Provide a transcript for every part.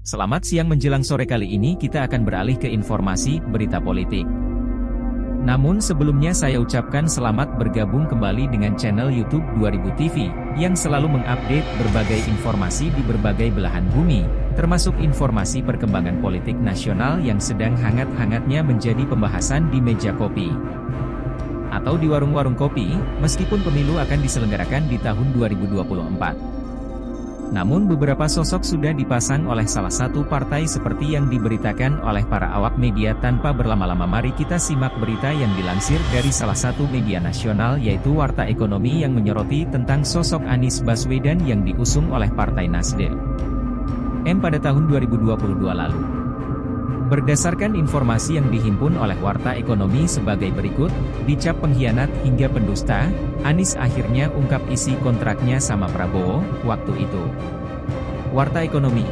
Selamat siang menjelang sore. Kali ini kita akan beralih ke informasi berita politik. Namun sebelumnya saya ucapkan selamat bergabung kembali dengan channel YouTube 2000 TV, yang selalu mengupdate berbagai informasi di berbagai belahan bumi, termasuk informasi perkembangan politik nasional yang sedang hangat-hangatnya menjadi pembahasan di meja kopi atau di warung-warung kopi, meskipun pemilu akan diselenggarakan di tahun 2024. Namun beberapa sosok sudah dipasang oleh salah satu partai seperti yang diberitakan oleh para awak media. Tanpa berlama-lama mari kita simak berita yang dilansir dari salah satu media nasional yaitu Warta Ekonomi yang menyoroti tentang sosok Anies Baswedan yang diusung oleh Partai Nasdem pada tahun 2022 lalu. Berdasarkan informasi yang dihimpun oleh Warta Ekonomi sebagai berikut, dicap pengkhianat hingga pendusta, Anies akhirnya ungkap isi kontraknya sama Prabowo, waktu itu. Warta Ekonomi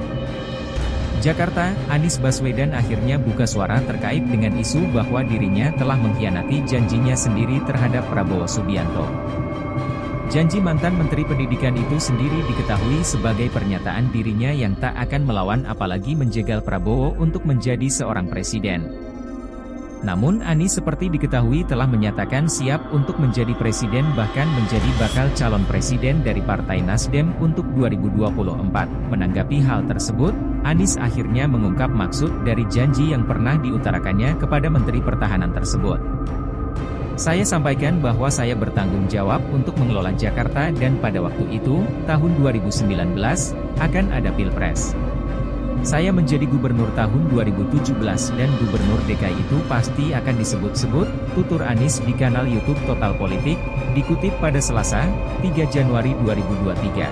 Jakarta, Anies Baswedan akhirnya buka suara terkait dengan isu bahwa dirinya telah mengkhianati janjinya sendiri terhadap Prabowo Subianto. Janji mantan Menteri Pendidikan itu sendiri diketahui sebagai pernyataan dirinya yang tak akan melawan apalagi menjegal Prabowo untuk menjadi seorang presiden. Namun Anies seperti diketahui telah menyatakan siap untuk menjadi presiden bahkan menjadi bakal calon presiden dari Partai Nasdem untuk 2024. Menanggapi hal tersebut, Anies akhirnya mengungkap maksud dari janji yang pernah diutarakannya kepada Menteri Pertahanan tersebut. Saya sampaikan bahwa saya bertanggung jawab untuk mengelola Jakarta dan pada waktu itu, tahun 2019, akan ada Pilpres. Saya menjadi gubernur tahun 2017 dan gubernur DKI itu pasti akan disebut-sebut, tutur Anies di kanal YouTube Total Politik, dikutip pada Selasa, 3 Januari 2023.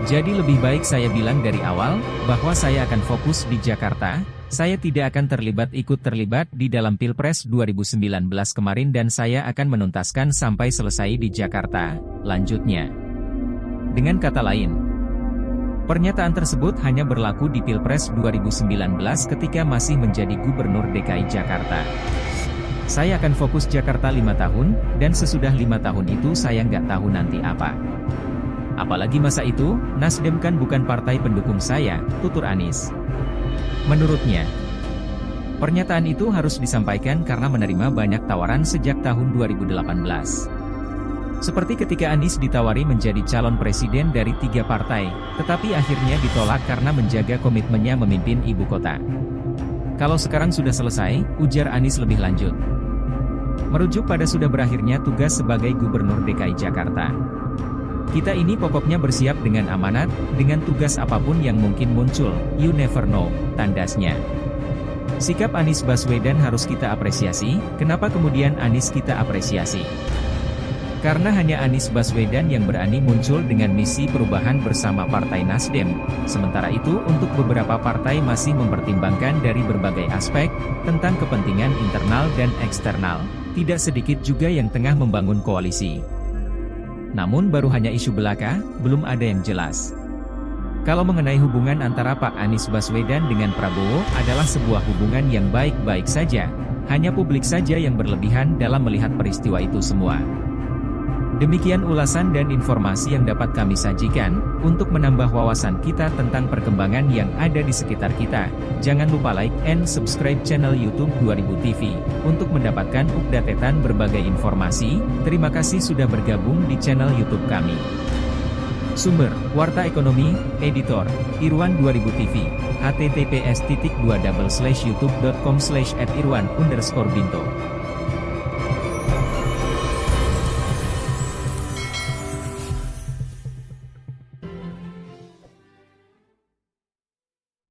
Jadi lebih baik saya bilang dari awal, bahwa saya akan fokus di Jakarta. Saya tidak akan ikut terlibat di dalam Pilpres 2019 kemarin dan saya akan menuntaskan sampai selesai di Jakarta, lanjutnya. Dengan kata lain, pernyataan tersebut hanya berlaku di Pilpres 2019 ketika masih menjadi Gubernur DKI Jakarta. Saya akan fokus Jakarta 5 tahun, dan sesudah 5 tahun itu saya nggak tahu nanti apa. Apalagi masa itu, Nasdem kan bukan partai pendukung saya, tutur Anies. Menurutnya, pernyataan itu harus disampaikan karena menerima banyak tawaran sejak tahun 2018. Seperti ketika Anies ditawari menjadi calon presiden dari 3 partai, tetapi akhirnya ditolak karena menjaga komitmennya memimpin ibu kota. Kalau sekarang sudah selesai, ujar Anies lebih lanjut. Merujuk pada sudah berakhirnya tugas sebagai Gubernur DKI Jakarta. Kita ini pokoknya bersiap dengan amanat, dengan tugas apapun yang mungkin muncul, you never know, tandasnya. Sikap Anies Baswedan harus kita apresiasi. Kenapa kemudian Anies kita apresiasi? Karena hanya Anies Baswedan yang berani muncul dengan misi perubahan bersama Partai Nasdem. Sementara itu untuk beberapa partai masih mempertimbangkan dari berbagai aspek, tentang kepentingan internal dan eksternal. Tidak sedikit juga yang tengah membangun koalisi. Namun baru hanya isu belaka, belum ada yang jelas. Kalau mengenai hubungan antara Pak Anies Baswedan dengan Prabowo adalah sebuah hubungan yang baik-baik saja, hanya publik saja yang berlebihan dalam melihat peristiwa itu semua. Demikian ulasan dan informasi yang dapat kami sajikan, untuk menambah wawasan kita tentang perkembangan yang ada di sekitar kita. Jangan lupa like and subscribe channel YouTube 2000 TV, untuk mendapatkan updatean berbagai informasi. Terima kasih sudah bergabung di channel YouTube kami. Sumber, Warta Ekonomi, Editor, Irwan 2000 TV, https://youtube.com/@irwan_binto